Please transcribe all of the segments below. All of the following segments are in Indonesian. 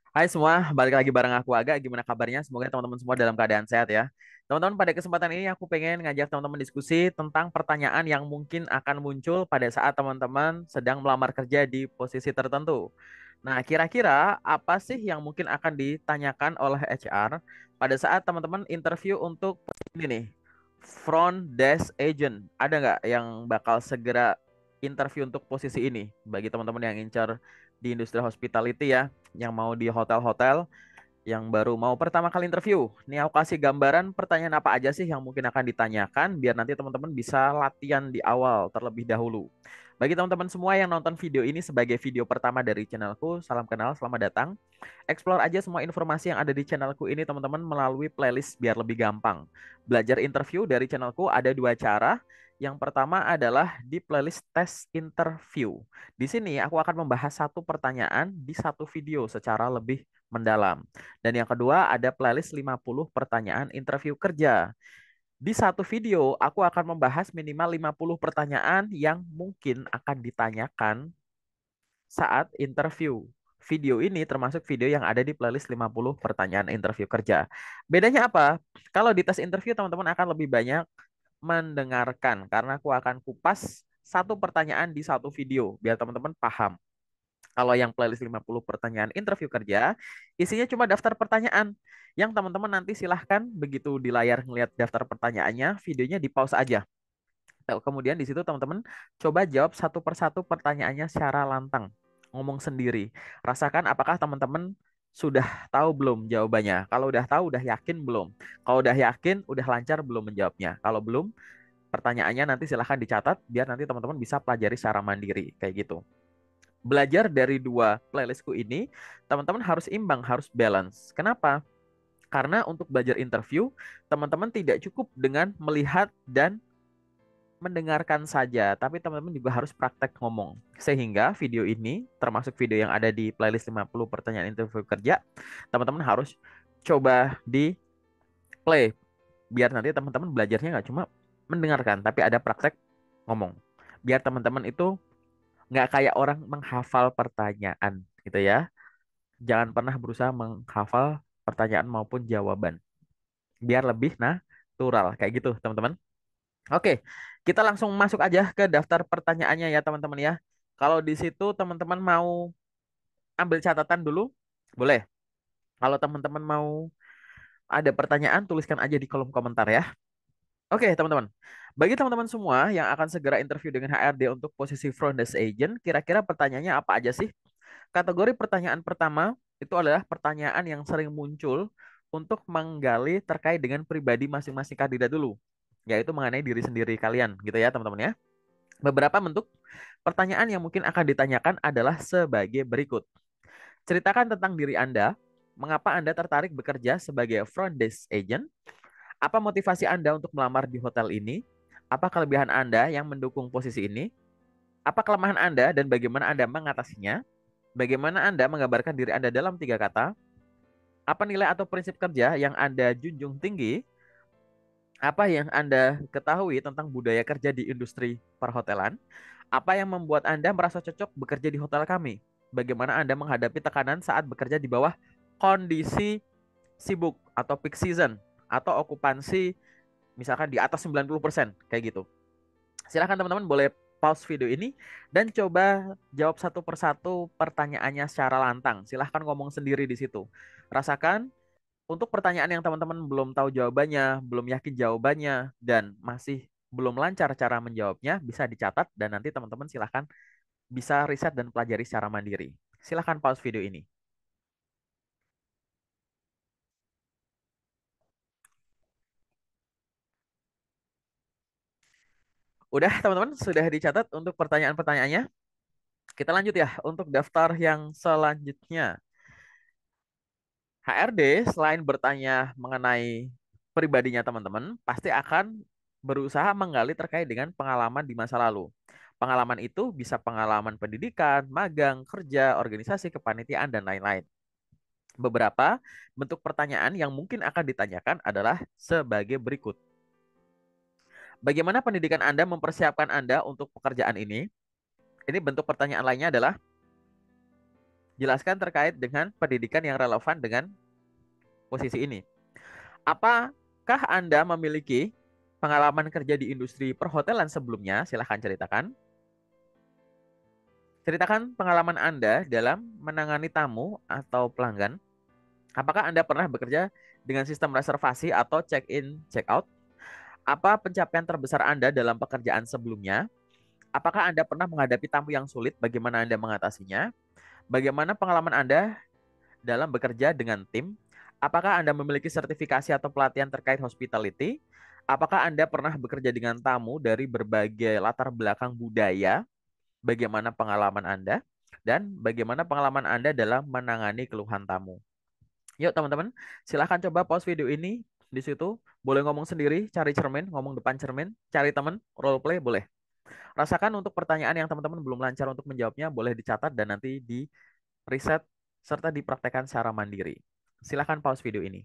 Hai semua, balik lagi bareng aku Aga. Gimana kabarnya? Semoga teman-teman semua dalam keadaan sehat ya. Teman-teman, pada kesempatan ini aku pengen ngajak teman-teman diskusi tentang pertanyaan yang mungkin akan muncul pada saat teman-teman sedang melamar kerja di posisi tertentu. Nah, kira-kira apa sih yang mungkin akan ditanyakan oleh HR pada saat teman-teman interview untuk ini nih, front desk agent? Ada nggak yang bakal segera interview untuk posisi ini bagi teman-teman yang incar di industri hospitality ya, yang mau di hotel-hotel, yang baru mau pertama kali interview. Nih aku kasih gambaran pertanyaan apa aja sih yang mungkin akan ditanyakan biar nanti teman-teman bisa latihan di awal terlebih dahulu. Bagi teman-teman semua yang nonton video ini sebagai video pertama dari channelku, salam kenal, selamat datang. Explore aja semua informasi yang ada di channelku ini teman-teman melalui playlist biar lebih gampang. Belajar interview dari channelku ada dua cara. Yang pertama adalah di playlist tes interview. Di sini aku akan membahas satu pertanyaan di satu video secara lebih mendalam. Dan yang kedua ada playlist 50 pertanyaan interview kerja. Di satu video aku akan membahas minimal 50 pertanyaan yang mungkin akan ditanyakan saat interview. Video ini termasuk video yang ada di playlist 50 pertanyaan interview kerja. Bedanya apa? Kalau di tes interview teman-teman akan lebih banyak mendengarkan karena aku akan kupas satu pertanyaan di satu video biar teman-teman paham. Kalau yang playlist 50 pertanyaan interview kerja, isinya cuma daftar pertanyaan. Yang teman-teman nanti silahkan begitu di layar ngelihat daftar pertanyaannya, videonya di pause aja. Kemudian di situ teman-teman coba jawab satu persatu pertanyaannya secara lantang. Ngomong sendiri. Rasakan apakah teman-teman sudah tahu belum jawabannya. Kalau udah tahu, udah yakin belum. Kalau udah yakin, udah lancar belum menjawabnya. Kalau belum, pertanyaannya nanti silahkan dicatat biar nanti teman-teman bisa pelajari secara mandiri. Kayak gitu. Belajar dari dua playlistku ini, teman-teman harus imbang, harus balance. Kenapa? Karena untuk belajar interview, teman-teman tidak cukup dengan melihat dan mendengarkan saja, tapi teman-teman juga harus praktek ngomong. Sehingga video ini, termasuk video yang ada di playlist 50 pertanyaan interview kerja, teman-teman harus coba di play. Biar nanti teman-teman belajarnya nggak cuma mendengarkan, tapi ada praktek ngomong. Biar teman-teman itu nggak kayak orang menghafal pertanyaan gitu ya. Jangan pernah berusaha menghafal pertanyaan maupun jawaban. Biar lebih natural. Kayak gitu, teman-teman. Oke, kita langsung masuk aja ke daftar pertanyaannya ya, teman-teman ya. Kalau di situ teman-teman mau ambil catatan dulu, boleh. Kalau teman-teman mau ada pertanyaan, tuliskan aja di kolom komentar ya. Oke, teman-teman. Bagi teman-teman semua yang akan segera interview dengan HRD untuk posisi front desk agent, kira-kira pertanyaannya apa aja sih? Kategori pertanyaan pertama itu adalah pertanyaan yang sering muncul untuk menggali terkait dengan pribadi masing-masing kandidat dulu, yaitu mengenai diri sendiri kalian, gitu ya teman-teman ya. Beberapa bentuk pertanyaan yang mungkin akan ditanyakan adalah sebagai berikut. Ceritakan tentang diri Anda, mengapa Anda tertarik bekerja sebagai front desk agent, apa motivasi Anda untuk melamar di hotel ini, apa kelebihan Anda yang mendukung posisi ini, apa kelemahan Anda dan bagaimana Anda mengatasinya, bagaimana Anda menggambarkan diri Anda dalam tiga kata? Apa nilai atau prinsip kerja yang Anda junjung tinggi? Apa yang Anda ketahui tentang budaya kerja di industri perhotelan? Apa yang membuat Anda merasa cocok bekerja di hotel kami? Bagaimana Anda menghadapi tekanan saat bekerja di bawah kondisi sibuk atau peak season atau okupansi misalkan di atas 90% kayak gitu. Silahkan teman-teman boleh pause video ini dan coba jawab satu persatu pertanyaannya secara lantang. Silahkan ngomong sendiri di situ. Rasakan untuk pertanyaan yang teman-teman belum tahu jawabannya, belum yakin jawabannya, dan masih belum lancar cara menjawabnya, bisa dicatat dan nanti teman-teman silahkan bisa riset dan pelajari secara mandiri. Silahkan pause video ini. Udah teman-teman, sudah dicatat untuk pertanyaan-pertanyaannya. Kita lanjut ya untuk daftar yang selanjutnya. HRD selain bertanya mengenai pribadinya teman-teman, pasti akan berusaha menggali terkait dengan pengalaman di masa lalu. Pengalaman itu bisa pengalaman pendidikan, magang, kerja, organisasi, kepanitiaan, dan lain-lain. Beberapa bentuk pertanyaan yang mungkin akan ditanyakan adalah sebagai berikut. Bagaimana pendidikan Anda mempersiapkan Anda untuk pekerjaan ini? Ini bentuk pertanyaan lainnya adalah Jelaskan terkait dengan pendidikan yang relevan dengan posisi ini. Apakah Anda memiliki pengalaman kerja di industri perhotelan sebelumnya? Silahkan ceritakan. Ceritakan pengalaman Anda dalam menangani tamu atau pelanggan. Apakah Anda pernah bekerja dengan sistem reservasi atau check-in, check-out? Apa pencapaian terbesar Anda dalam pekerjaan sebelumnya? Apakah Anda pernah menghadapi tamu yang sulit? Bagaimana Anda mengatasinya? Bagaimana pengalaman Anda dalam bekerja dengan tim? Apakah Anda memiliki sertifikasi atau pelatihan terkait hospitality? Apakah Anda pernah bekerja dengan tamu dari berbagai latar belakang budaya? Bagaimana pengalaman Anda? Dan bagaimana pengalaman Anda dalam menangani keluhan tamu? Yuk teman-teman, silahkan coba pause video ini di situ. Boleh ngomong sendiri, cari cermin, ngomong depan cermin, cari teman, role play, boleh. Rasakan untuk pertanyaan yang teman-teman belum lancar untuk menjawabnya, boleh dicatat dan nanti di riset serta dipraktekkan secara mandiri. Silahkan pause video ini.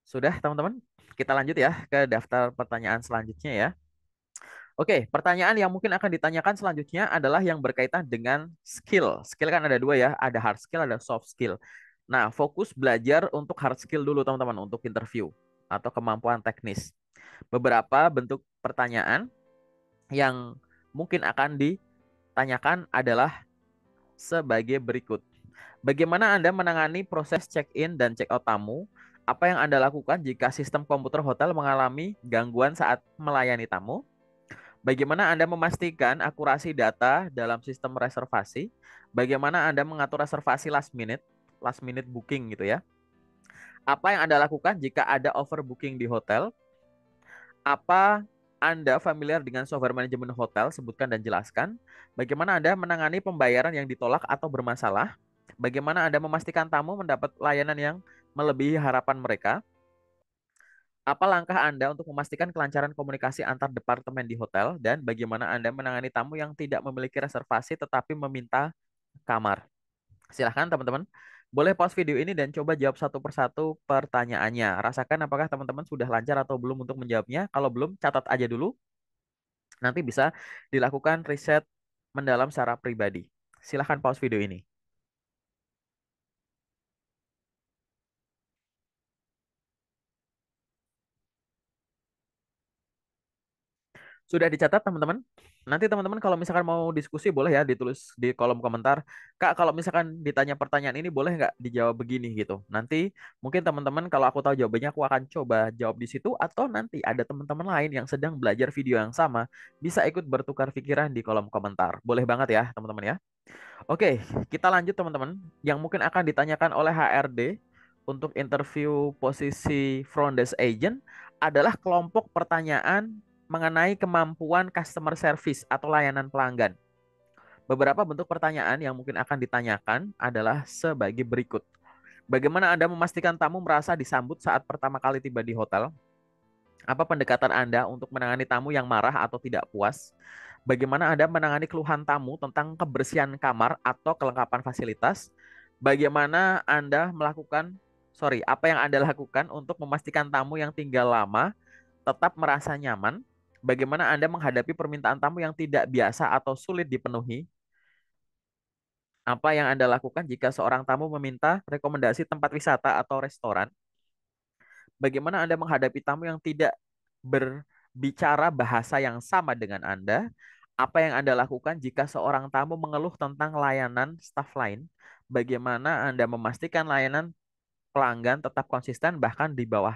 Sudah teman-teman? Kita lanjut ya ke daftar pertanyaan selanjutnya ya. Oke, pertanyaan yang mungkin akan ditanyakan selanjutnya adalah yang berkaitan dengan skill. Skill kan ada dua ya, ada hard skill, ada soft skill. Nah, fokus belajar untuk hard skill dulu teman-teman, untuk interview atau kemampuan teknis. Beberapa bentuk pertanyaan yang mungkin akan ditanyakan adalah sebagai berikut. Bagaimana Anda menangani proses check-in dan check-out tamu? Apa yang Anda lakukan jika sistem komputer hotel mengalami gangguan saat melayani tamu? Bagaimana Anda memastikan akurasi data dalam sistem reservasi? Bagaimana Anda mengatur reservasi last minute booking gitu ya? Apa yang Anda lakukan jika ada overbooking di hotel? Apa Anda familiar dengan software manajemen hotel? Sebutkan dan jelaskan. Bagaimana Anda menangani pembayaran yang ditolak atau bermasalah? Bagaimana Anda memastikan tamu mendapat layanan yang melebihi harapan mereka? Apa langkah Anda untuk memastikan kelancaran komunikasi antar departemen di hotel? Dan bagaimana Anda menangani tamu yang tidak memiliki reservasi tetapi meminta kamar? Silahkan teman-teman. Boleh pause video ini dan coba jawab satu persatu pertanyaannya. Rasakan apakah teman-teman sudah lancar atau belum untuk menjawabnya. Kalau belum, catat aja dulu. Nanti bisa dilakukan riset mendalam secara pribadi. Silahkan pause video ini. Sudah dicatat teman-teman? Nanti teman-teman kalau misalkan mau diskusi boleh ya ditulis di kolom komentar. Kak, kalau misalkan ditanya pertanyaan ini boleh nggak dijawab begini gitu. Nanti mungkin teman-teman kalau aku tahu jawabannya aku akan coba jawab di situ atau nanti ada teman-teman lain yang sedang belajar video yang sama bisa ikut bertukar pikiran di kolom komentar. Boleh banget ya teman-teman ya. Oke, kita lanjut teman-teman. Yang mungkin akan ditanyakan oleh HRD untuk interview posisi front desk agent adalah kelompok pertanyaan mengenai kemampuan customer service atau layanan pelanggan. Beberapa bentuk pertanyaan yang mungkin akan ditanyakan adalah sebagai berikut. Bagaimana Anda memastikan tamu merasa disambut saat pertama kali tiba di hotel? Apa pendekatan Anda untuk menangani tamu yang marah atau tidak puas? Bagaimana Anda menangani keluhan tamu tentang kebersihan kamar atau kelengkapan fasilitas? Bagaimana Anda apa yang Anda lakukan untuk memastikan tamu yang tinggal lama tetap merasa nyaman? Bagaimana Anda menghadapi permintaan tamu yang tidak biasa atau sulit dipenuhi? Apa yang Anda lakukan jika seorang tamu meminta rekomendasi tempat wisata atau restoran? Bagaimana Anda menghadapi tamu yang tidak berbicara bahasa yang sama dengan Anda? Apa yang Anda lakukan jika seorang tamu mengeluh tentang layanan staff lain? Bagaimana Anda memastikan layanan pelanggan tetap konsisten bahkan di bawah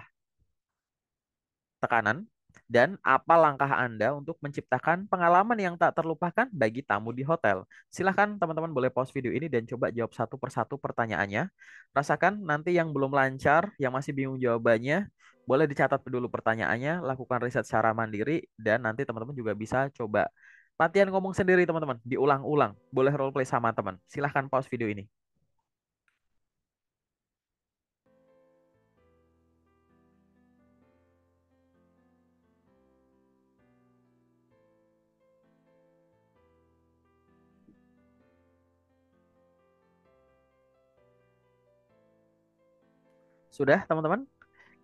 tekanan? Dan apa langkah Anda untuk menciptakan pengalaman yang tak terlupakan bagi tamu di hotel? Silahkan teman-teman boleh pause video ini dan coba jawab satu persatu pertanyaannya. Rasakan nanti yang belum lancar, yang masih bingung jawabannya, boleh dicatat dulu pertanyaannya, lakukan riset secara mandiri, dan nanti teman-teman juga bisa coba latihan ngomong sendiri teman-teman, diulang-ulang. Boleh role play sama teman. Silahkan pause video ini. Sudah teman-teman?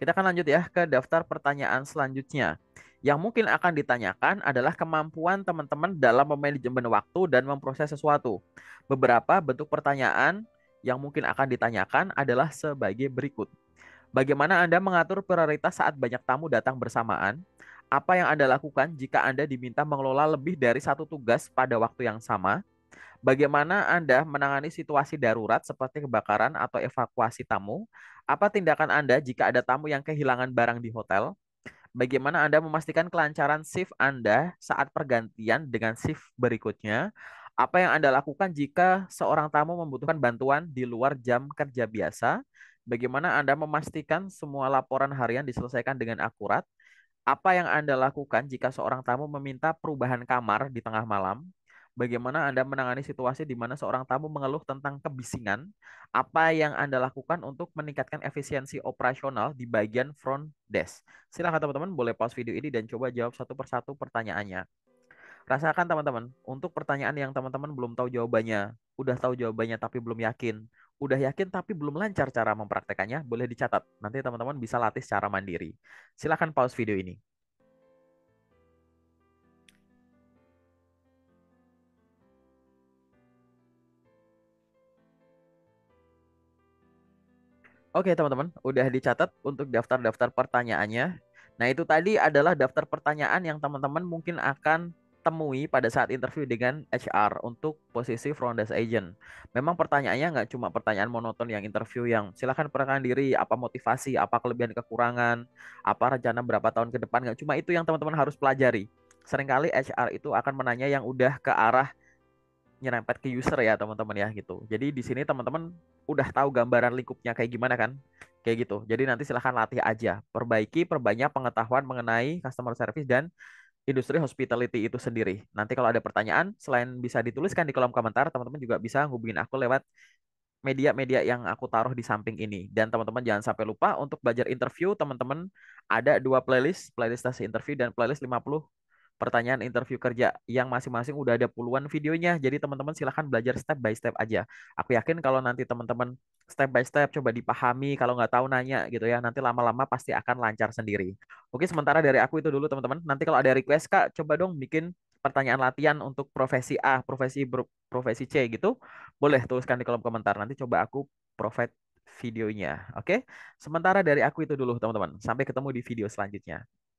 Kita akan lanjut ya ke daftar pertanyaan selanjutnya. Yang mungkin akan ditanyakan adalah kemampuan teman-teman dalam memanajemen waktu dan memproses sesuatu. Beberapa bentuk pertanyaan yang mungkin akan ditanyakan adalah sebagai berikut. Bagaimana Anda mengatur prioritas saat banyak tamu datang bersamaan? Apa yang Anda lakukan jika Anda diminta mengelola lebih dari satu tugas pada waktu yang sama? Bagaimana Anda menangani situasi darurat seperti kebakaran atau evakuasi tamu? Apa tindakan Anda jika ada tamu yang kehilangan barang di hotel? Bagaimana Anda memastikan kelancaran shift Anda saat pergantian dengan shift berikutnya? Apa yang Anda lakukan jika seorang tamu membutuhkan bantuan di luar jam kerja biasa? Bagaimana Anda memastikan semua laporan harian diselesaikan dengan akurat? Apa yang Anda lakukan jika seorang tamu meminta perubahan kamar di tengah malam? Bagaimana Anda menangani situasi di mana seorang tamu mengeluh tentang kebisingan? Apa yang Anda lakukan untuk meningkatkan efisiensi operasional di bagian front desk? Silakan teman-teman boleh pause video ini dan coba jawab satu persatu pertanyaannya. Rasakan teman-teman, untuk pertanyaan yang teman-teman belum tahu jawabannya, udah tahu jawabannya tapi belum yakin, udah yakin tapi belum lancar cara mempraktekannya, boleh dicatat. Nanti teman-teman bisa latih secara mandiri. Silakan pause video ini. Oke, teman-teman, udah dicatat untuk daftar-daftar pertanyaannya. Nah, itu tadi adalah daftar pertanyaan yang teman-teman mungkin akan temui pada saat interview dengan HR untuk posisi front desk agent. Memang pertanyaannya nggak cuma pertanyaan monoton yang interview yang silakan perkenalkan diri, apa motivasi, apa kelebihan kekurangan, apa rencana berapa tahun ke depan. Nggak cuma itu yang teman-teman harus pelajari. Seringkali HR itu akan menanya yang udah ke arah nyerempet ke user ya teman-teman ya gitu. Jadi di sini teman-teman udah tahu gambaran lingkupnya kayak gimana kan? Kayak gitu. Jadi nanti silahkan latih aja. Perbaiki, perbanyak pengetahuan mengenai customer service dan industri hospitality itu sendiri. Nanti kalau ada pertanyaan, selain bisa dituliskan di kolom komentar, teman-teman juga bisa hubungin aku lewat media-media yang aku taruh di samping ini. Dan teman-teman jangan sampai lupa untuk belajar interview, teman-teman ada dua playlist, playlist tes interview dan playlist 50 pertanyaan interview kerja yang masing-masing udah ada puluhan videonya. Jadi teman-teman silahkan belajar step by step aja. Aku yakin kalau nanti teman-teman step by step coba dipahami, kalau nggak tahu nanya gitu ya, nanti lama-lama pasti akan lancar sendiri. Oke, sementara dari aku itu dulu teman-teman. Nanti kalau ada request Kak, coba dong bikin pertanyaan latihan untuk profesi A, profesi C gitu. Boleh tuliskan di kolom komentar. Nanti coba aku provide videonya. Oke? Sementara dari aku itu dulu teman-teman. Sampai ketemu di video selanjutnya.